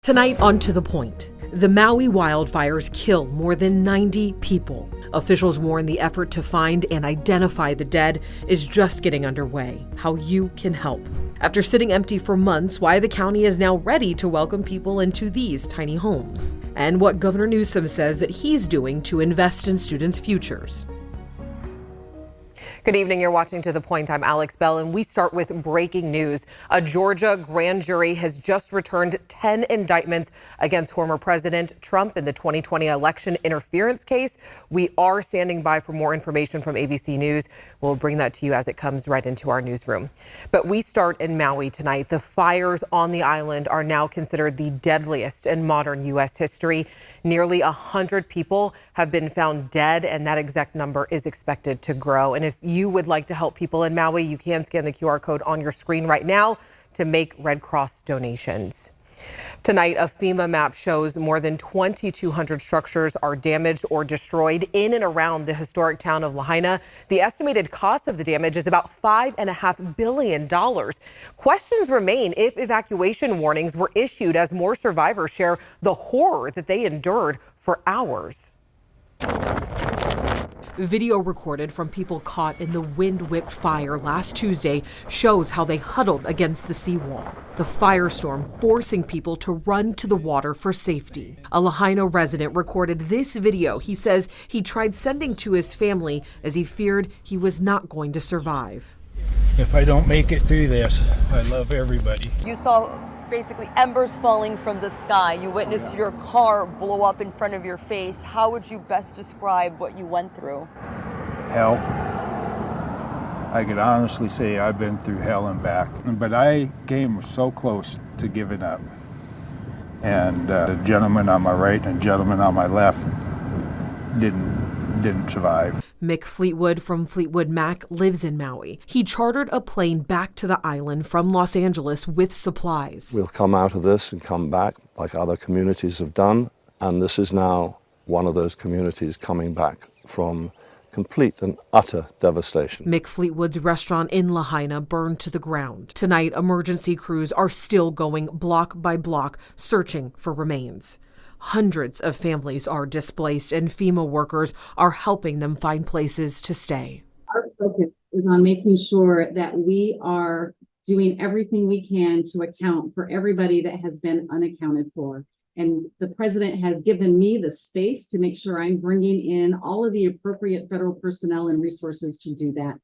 Tonight on To The Point, the Maui wildfires kill more than 90 people. Officials warn the effort to find and identify the dead is just getting underway. How you can help. After sitting empty for months, why the county is now ready to welcome people into these tiny homes. And what Governor Newsom says that he's doing to invest in students' futures. Good evening. You're watching To The Point. I'm Alex Bell, and we start with breaking news. A Georgia grand jury has just returned 10 indictments against former President Trump in the 2020 election interference case. We are standing by for more information from ABC News. We'll bring that to you as it comes right into our newsroom. But we start in Maui tonight. The fires on the island are now considered the deadliest in modern U.S. history. Nearly 100 people have been found dead, and that exact number is expected to grow. And if you would like to help people in Maui, you can scan the QR code on your screen right now to make Red Cross donations. Tonight, a FEMA map shows more than 2,200 structures are damaged or destroyed in and around the historic town of Lahaina. The estimated cost of the damage is about $5.5 billion. Questions remain if evacuation warnings were issued as more survivors share the horror that they endured for hours. Video recorded from people caught in the wind-whipped fire last Tuesday shows how they huddled against the seawall. The firestorm forcing people to run to the water for safety. A Lahaina resident recorded this video. He says he tried sending to his family as he feared he was not going to survive. If I don't make it through this, I love everybody. You saw basically embers falling from the sky. You witnessed your car blow up in front of your face. How would you best describe what you went through? Hell. I could honestly say I've been through hell and back. But I came so close to giving up. And the gentleman on my right and the gentleman on my left didn't survive. Mick Fleetwood from Fleetwood Mac lives in Maui. He chartered a plane back to the island from Los Angeles with supplies. We'll come out of this and come back like other communities have done. And this is now one of those communities coming back from complete and utter devastation. Mick Fleetwood's restaurant in Lahaina burned to the ground. Tonight, emergency crews are still going block by block searching for remains. Hundreds of families are displaced, and FEMA workers are helping them find places to stay. Our focus is on making sure that we are doing everything we can to account for everybody that has been unaccounted for. And the president has given me the space to make sure I'm bringing in all of the appropriate federal personnel and resources to do that.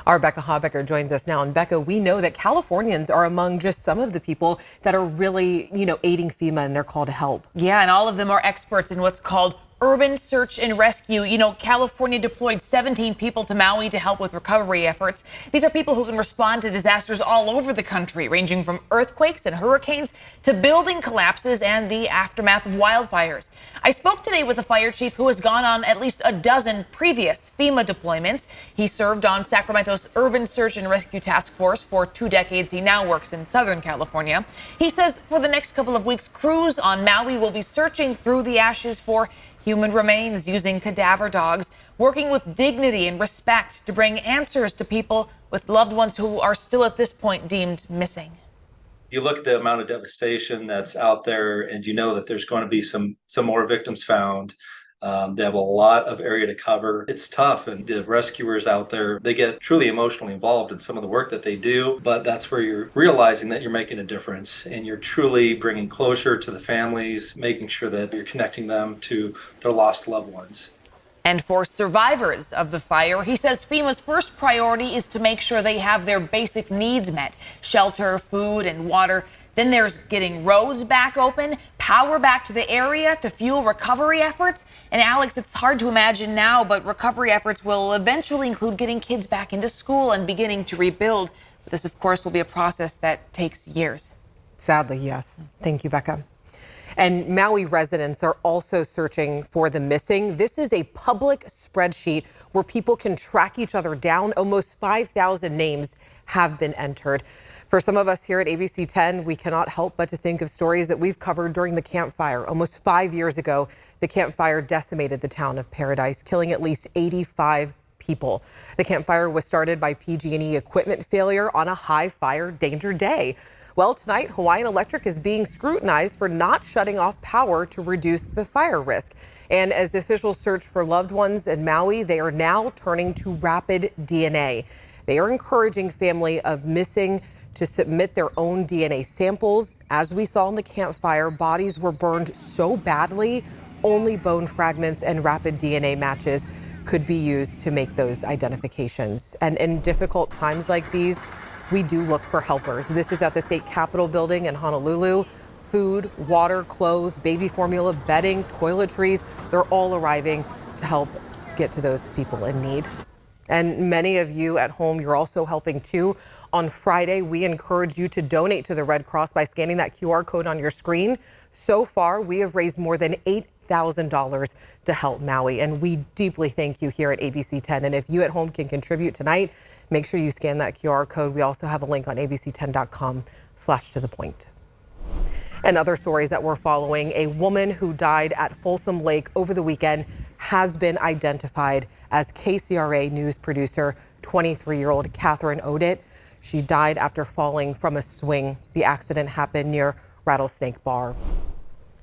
Our Becca Habecker joins us now. And Becca, we know that Californians are among just some of the people that are really, aiding FEMA in their call to help. Yeah, and all of them are experts in what's called urban search and rescue. California deployed 17 people to Maui to help with recovery efforts. These are people who can respond to disasters all over the country, ranging from earthquakes and hurricanes to building collapses and the aftermath of wildfires. I spoke today with a fire chief who has gone on at least a dozen previous FEMA deployments. He served on Sacramento's Urban Search and Rescue Task Force for 2 decades. He now works in Southern California. He says for the next couple of weeks, crews on Maui will be searching through the ashes for human remains using cadaver dogs, working with dignity and respect to bring answers to people with loved ones who are still at this point deemed missing. You look at the amount of devastation that's out there, and you know that there's going to be some more victims found. They have a lot of area to cover. It's tough, and the rescuers out there, they get truly emotionally involved in some of the work that they do, but that's where you're realizing that you're making a difference, and you're truly bringing closure to the families, making sure that you're connecting them to their lost loved ones. And for survivors of the fire, he says FEMA's first priority is to make sure they have their basic needs met: shelter, food, and water. Then there's getting roads back open, power back to the area to fuel recovery efforts. And Alex, it's hard to imagine now, but recovery efforts will eventually include getting kids back into school and beginning to rebuild. But this, of course, will be a process that takes years. Sadly, yes. Thank you, Becca. And Maui residents are also searching for the missing. This is a public spreadsheet where people can track each other down. Almost 5,000 names have been entered. For some of us here at ABC 10, we cannot help but to think of stories that we've covered during the Camp Fire. Almost 5 years ago, the Camp Fire decimated the town of Paradise, killing at least 85 people. The Camp Fire was started by PG&E equipment failure on a high fire danger day. Well, tonight, Hawaiian Electric is being scrutinized for not shutting off power to reduce the fire risk. And as officials search for loved ones in Maui, they are now turning to rapid DNA. They are encouraging family of missing to submit their own DNA samples. As we saw in the campfire, bodies were burned so badly, only bone fragments and rapid DNA matches could be used to make those identifications. And in difficult times like these, we do look for helpers. This is at the state capitol building in Honolulu. Food, water, clothes, baby formula, bedding, toiletries, they're all arriving to help get to those people in need. And many of you at home, you're also helping too. On Friday, we encourage you to donate to the Red Cross by scanning that QR code on your screen. So far, we have raised more than $8,000 to help Maui, and we deeply thank you here at ABC 10. And if you at home can contribute tonight, make sure you scan that QR code. We also have a link on abc10.com/tothepoint. And other stories that we're following, a woman who died at Folsom Lake over the weekend has been identified as KCRA news producer 23-year-old Catherine Odit. She died after falling from a swing. The accident happened near Rattlesnake Bar.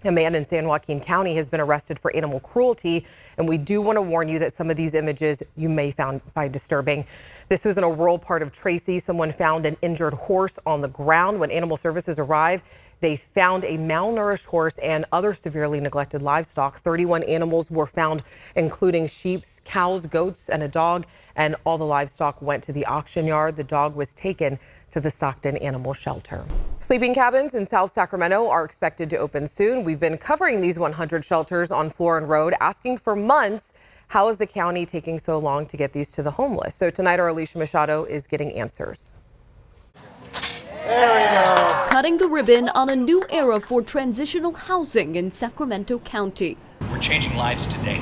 A man in San Joaquin County has been arrested for animal cruelty, and we do want to warn you that some of these images you may find disturbing. This was in a rural part of Tracy. Someone found an injured horse on the ground. When animal services arrived, they found a malnourished horse and other severely neglected livestock. 31 animals were found, including sheep, cows, goats, and a dog, and all the livestock went to the auction yard. The dog was taken to the Stockton Animal Shelter. Sleeping cabins in South Sacramento are expected to open soon. We've been covering these 100 shelters on Florin Road, asking for months. How is the county taking so long to get these to the homeless? So tonight, our Alicia Machado is getting answers. There we go. Cutting the ribbon on a new era for transitional housing in Sacramento County. We're changing lives today.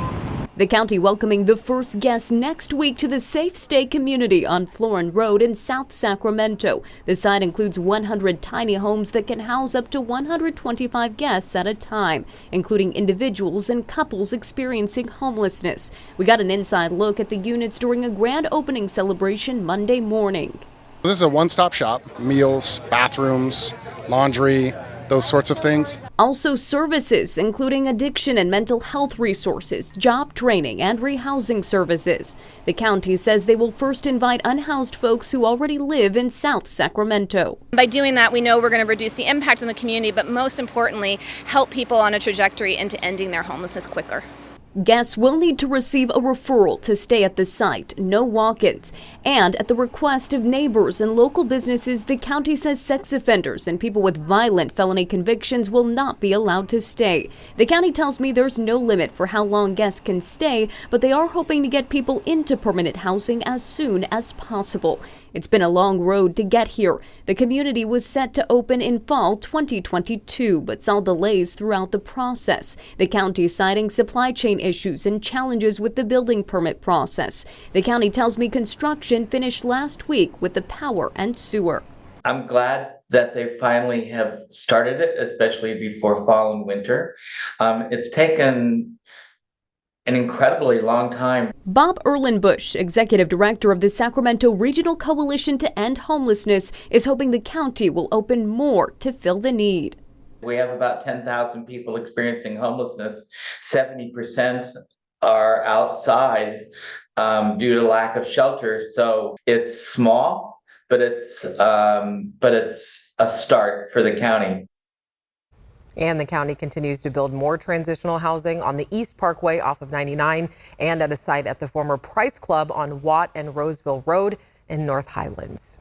The county welcoming the first guests next week to the Safe Stay community on Florin Road in South Sacramento. The site includes 100 tiny homes that can house up to 125 guests at a time, including individuals and couples experiencing homelessness. We got an inside look at the units during a grand opening celebration Monday morning. This is a one-stop shop, meals, bathrooms, laundry, those sorts of things. Also services, including addiction and mental health resources, job training, and rehousing services. The county says they will first invite unhoused folks who already live in South Sacramento. By doing that, we know we're going to reduce the impact on the community, but most importantly, help people on a trajectory into ending their homelessness quicker. Guests will need to receive a referral to stay at the site, no walk-ins. And at the request of neighbors and local businesses, the county says sex offenders and people with violent felony convictions will not be allowed to stay. The county tells me there's no limit for how long guests can stay, but they are hoping to get people into permanent housing as soon as possible. It's been a long road to get here. The community was set to open in fall 2022, but saw delays throughout the process. The county citing supply chain issues and challenges with the building permit process. The county tells me construction finished last week with the power and sewer. I'm glad that they finally have started it, especially before fall and winter. It's taken an incredibly long time. Bob Erlenbush, executive director of the Sacramento Regional Coalition to End Homelessness, is hoping the county will open more to fill the need. We have about 10,000 people experiencing homelessness. 70% are outside due to lack of shelter. So it's small, but it's a start for the county. And the county continues to build more transitional housing on the East Parkway off of 99 and at a site at the former Price Club on Watt and Roseville Road in North Highlands.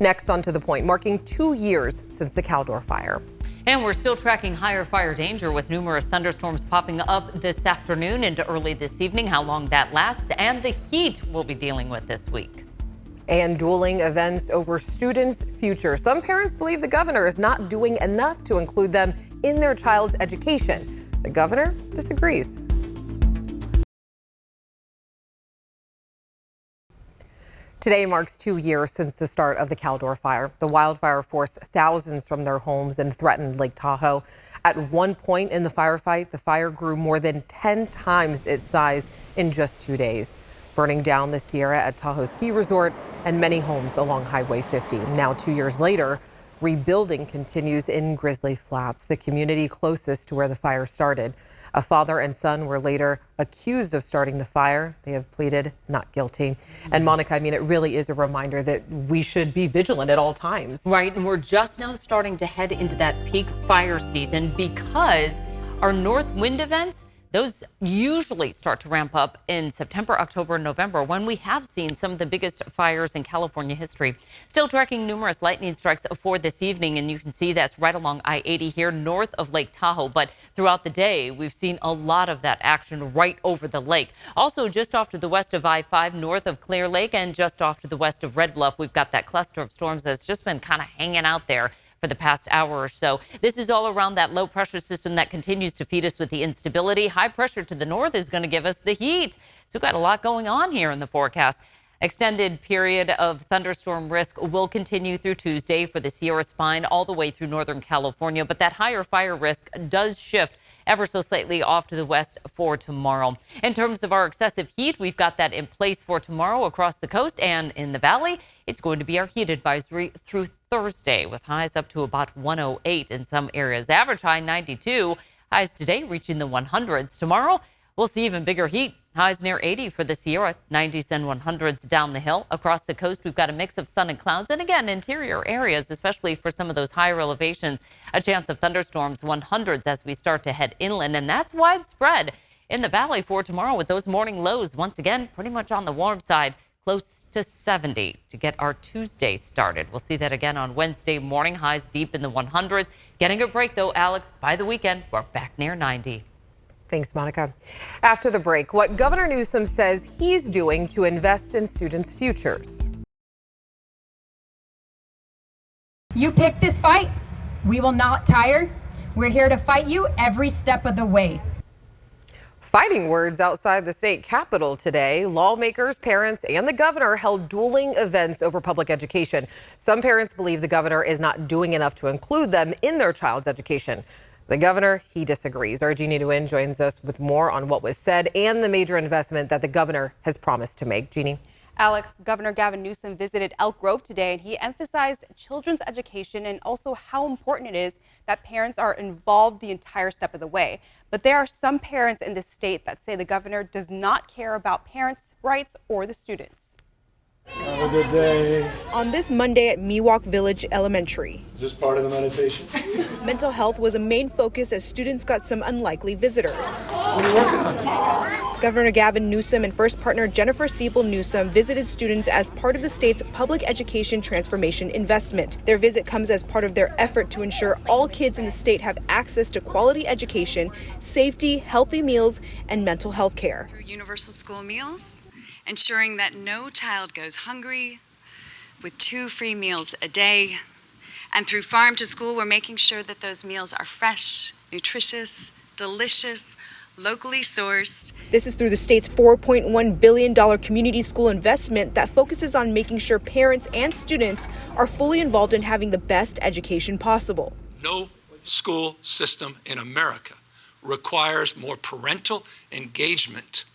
Next, on To The Point, marking 2 years since the Caldor fire. And we're still tracking higher fire danger with numerous thunderstorms popping up this afternoon into early this evening. How long that lasts and the heat we'll be dealing with this week. And dueling events over students' future. Some parents believe the governor is not doing enough to include them in their child's education. The governor disagrees. Today marks 2 years since the start of the Caldor fire. The wildfire forced thousands from their homes and threatened Lake Tahoe. At one point in the firefight, the fire grew more than 10 times its size in just 2 days, burning down the Sierra at Tahoe Ski Resort and many homes along Highway 50. Now, 2 years later, Rebuilding continues in Grizzly Flats, the community closest to where the fire started. A father and son were later accused of starting the fire. They have pleaded not guilty. And Monica, I mean, it really is a reminder that we should be vigilant at all times. Right, and we're just now starting to head into that peak fire season because our north wind events, those usually start to ramp up in September, October, and November when we have seen some of the biggest fires in California history. Still tracking numerous lightning strikes for this evening, and you can see that's right along I-80 here north of Lake Tahoe. But throughout the day, we've seen a lot of that action right over the lake. Also, just off to the west of I-5, north of Clear Lake, and just off to the west of Red Bluff, we've got that cluster of storms that's just been kind of hanging out there for the past hour or so. This is all around that low pressure system that continues to feed us with the instability. High pressure to the north is going to give us the heat. So we've got a lot going on here in the forecast. Extended period of thunderstorm risk will continue through Tuesday for the Sierra Spine all the way through Northern California, but that higher fire risk does shift ever so slightly off to the west for tomorrow. In terms of our excessive heat, we've got that in place for tomorrow across the coast and in the valley. It's going to be our heat advisory through Thursday with highs up to about 108 in some areas. Average high 92. Highs today reaching the 100s. Tomorrow, we'll see even bigger heat. Highs near 80 for the Sierra, 90s and 100s down the hill. Across the coast, we've got a mix of sun and clouds. And again, interior areas, especially for some of those higher elevations, a chance of thunderstorms, 100s as we start to head inland. And that's widespread in the valley for tomorrow with those morning lows. Once again, pretty much on the warm side, close to 70 to get our Tuesday started. We'll see that again on Wednesday morning. Highs deep in the 100s. Getting a break, though, Alex. By the weekend, we're back near 90. Thanks, Monica. After the break, what Governor Newsom says he's doing to invest in students' futures. You picked this fight. We will not tire. We're here to fight you every step of the way. Fighting words outside the state capitol today. Lawmakers, parents, and the governor held dueling events over public education. Some parents believe the governor is not doing enough to include them in their child's education. The governor, he disagrees. Our Jeannie Nguyen joins us with more on what was said and the major investment that the governor has promised to make. Jeannie. Alex, Governor Gavin Newsom visited Elk Grove today, and he emphasized children's education and also how important it is that parents are involved the entire step of the way. But there are some parents in this state that say the governor does not care about parents' rights or the students. Have a good day. On this Monday at Miwok Village Elementary. Is this part of the meditation? Mental health was a main focus as students got some unlikely visitors. What are you working on? Governor Gavin Newsom and first partner Jennifer Siebel Newsom visited students as part of the state's public education transformation investment. Their visit comes as part of their effort to ensure all kids in the state have access to quality education, safety, healthy meals, and mental health care. Universal school meals, ensuring that no child goes hungry, with 2 free meals a day. And through Farm to School, we're making sure that those meals are fresh, nutritious, delicious, locally sourced. This is through the state's $4.1 billion community school investment that focuses on making sure parents and students are fully involved in having the best education possible. No school system in America requires more parental engagement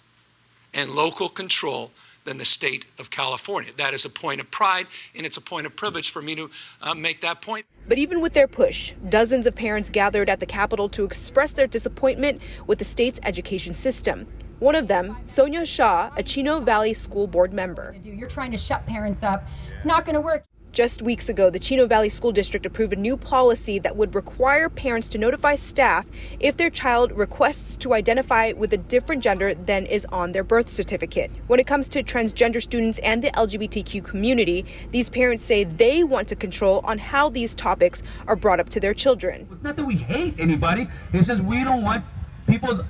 and local control than the state of California. That is a point of pride, and it's a point of privilege for me to make that point. But even with their push, dozens of parents gathered at the Capitol to express their disappointment with the state's education system. One of them, Sonia Shaw, a Chino Valley School Board member. You're trying to shut parents up. It's not going to work. Just weeks ago, the Chino Valley School District approved a new policy that would require parents to notify staff if their child requests to identify with a different gender than is on their birth certificate. When it comes to transgender students and the LGBTQ community, these parents say they want to control on how these topics are brought up to their children. It's not that we hate anybody, it's just we don't want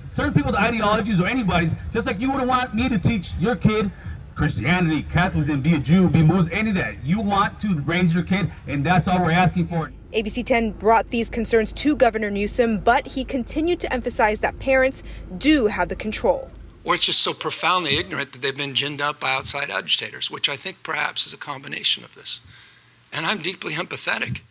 certain people's ideologies or anybody's, just like you wouldn't want me to teach your kid Christianity, Catholicism, be a Jew, be Muslim, any of that. You want to raise your kid, and that's all we're asking for. ABC 10 brought these concerns to Governor Newsom, but he continued to emphasize that parents do have the control. Or it's just so profoundly ignorant that they've been ginned up by outside agitators, which I think perhaps is a combination of this. And I'm deeply empathetic.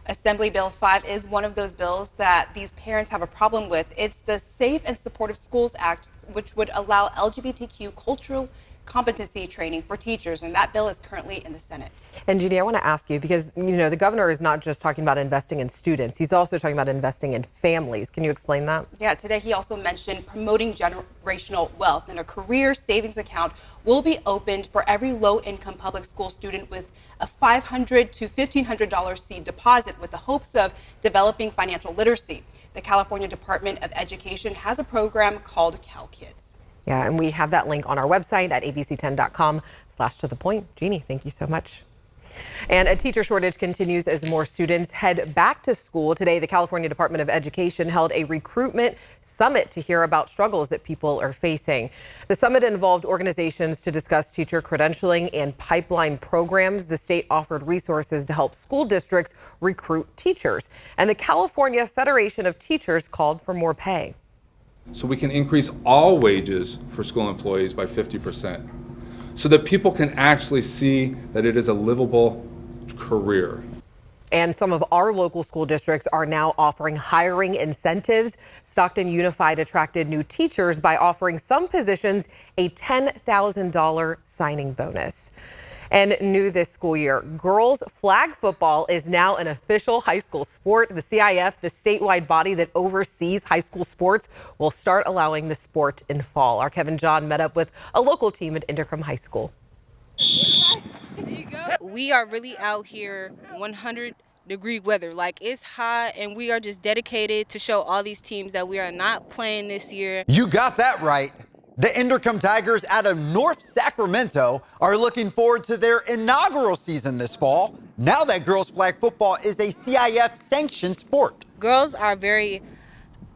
Assembly Bill 5 is one of those bills that these parents have a problem with. It's the Safe and Supportive Schools Act, which would allow LGBTQ cultural competency training for teachers, and that bill is currently in the Senate. And Jeannie, I want to ask you, because, the governor is not just talking about investing in students, he's also talking about investing in families. Can you explain that? Yeah, today he also mentioned promoting generational wealth, and a career savings account will be opened for every low-income public school student with a $500 to $1,500 seed deposit, with the hopes of developing financial literacy. The California Department of Education has a program called CalKids. Yeah, and we have that link on our website at abc10.com/tothepoint. Jeannie, thank you so much. And a teacher shortage continues as more students head back to school. Today, the California Department of Education held a recruitment summit to hear about struggles that people are facing. The summit involved organizations to discuss teacher credentialing and pipeline programs. The state offered resources to help school districts recruit teachers. And the California Federation of Teachers called for more pay. So we can increase all wages for school employees by 50%, so that people can actually see that it is a livable career. And some of our local school districts are now offering hiring incentives. Stockton Unified attracted new teachers by offering some positions a $10,000 signing bonus. And new this school year, girls flag football is now an official high school sport. The CIF, the statewide body that oversees high school sports, will start allowing the sport in fall. Our Kevin John met up with a local team at Intercom High School. We are really out here 100-degree weather. Like, it's hot, and we are just dedicated to show all these teams that we are not playing this year. You got that right. The Intercom Tigers out of North Sacramento are looking forward to their inaugural season this fall, now that girls flag football is a CIF-sanctioned sport. Girls are very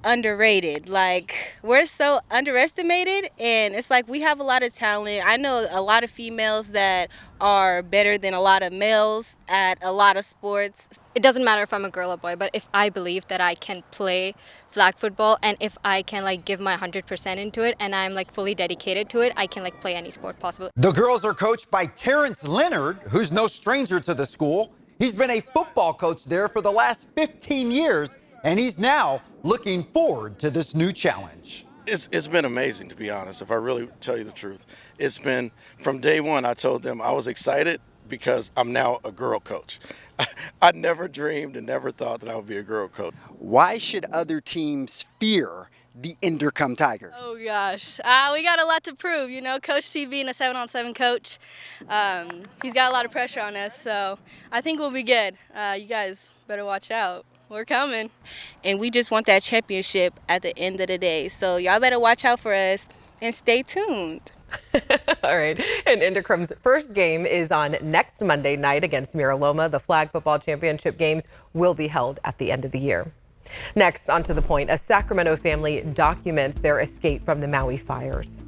underrated. Like, we're so underestimated, and it's like we have a lot of talent. I know a lot of females that are better than a lot of males at a lot of sports. It doesn't matter if I'm a girl or boy, but if I believe that I can play flag football, and if I can give my 100% into it, and I'm fully dedicated to it, I can play any sport possible. The girls are coached by Terrence Leonard, who's no stranger to the school. He's been a football coach there for the last 15 years, and he's now looking forward to this new challenge. It's been amazing, to be honest, if I really tell you the truth. It's been, from day one, I told them I was excited because I'm now a girl coach. I never dreamed and never thought that I would be a girl coach. Why should other teams fear the Intercom Tigers? Oh gosh, we got a lot to prove. Coach T being a 7-on-7 coach, he's got a lot of pressure on us, so I think we'll be good. You guys better watch out. We're coming. And we just want that championship at the end of the day. So y'all better watch out for us and stay tuned. All right. And Intercom's first game is on next Monday night against Mira Loma. The flag football championship games will be held at the end of the year. Next, on To The Point, a Sacramento family documents their escape from the Maui fires.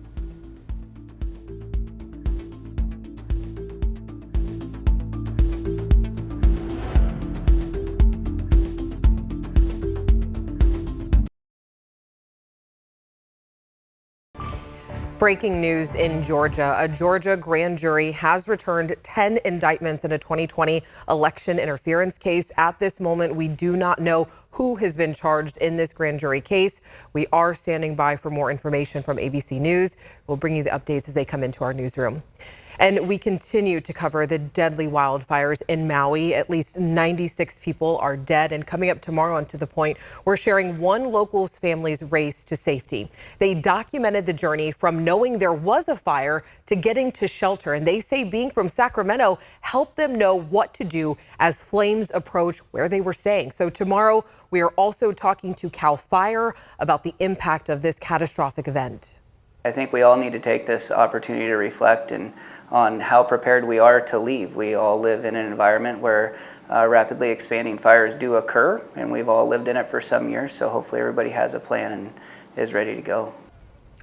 Breaking news in Georgia. A Georgia grand jury has returned 10 indictments in a 2020 election interference case. At this moment, we do not know who has been charged in this grand jury case. We are standing by for more information from ABC News. We'll bring you the updates as they come into our newsroom. And we continue to cover the deadly wildfires in Maui. At least 96 people are dead. And coming up tomorrow on To The Point, we're sharing one local family's race to safety. They documented the journey from knowing there was a fire to getting to shelter. And they say being from Sacramento helped them know what to do as flames approach where they were staying. So tomorrow, we are also talking to CAL FIRE about the impact of this catastrophic event. I think we all need to take this opportunity to reflect on how prepared we are to leave. We all live in an environment where rapidly expanding fires do occur, and we've all lived in it for some years, so hopefully everybody has a plan and is ready to go.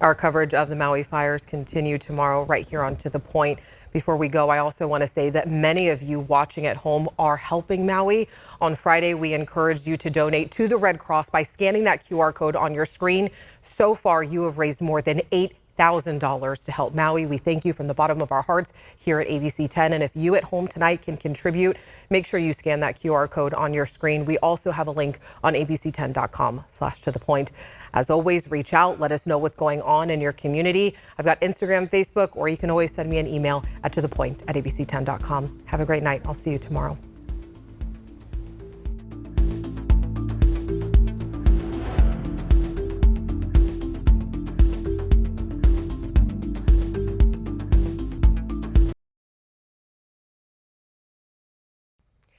Our coverage of the Maui fires continue tomorrow right here on To The Point. Before we go, I also want to say that many of you watching at home are helping Maui. On Friday, we encouraged you to donate to the Red Cross by scanning that QR code on your screen. So far, you have raised more than $1,000 to help Maui. We thank you from the bottom of our hearts here at ABC 10. And if you at home tonight can contribute, make sure you scan that QR code on your screen. We also have a link on abc10.com/tothepoint. As always, reach out. Let us know what's going on in your community. I've got Instagram, Facebook, or you can always send me an email at tothepoint@abc10.com. Have a great night. I'll see you tomorrow.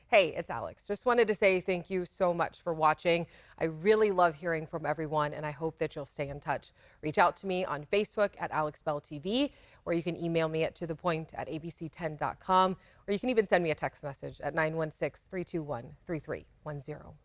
Hey, it's Alex. Just wanted to say thank you so much for watching. I really love hearing from everyone, and I hope that you'll stay in touch. Reach out to me on Facebook at AlexBellTV, or you can email me at tothepoint@abc10.com, or you can even send me a text message at 916-321-3310.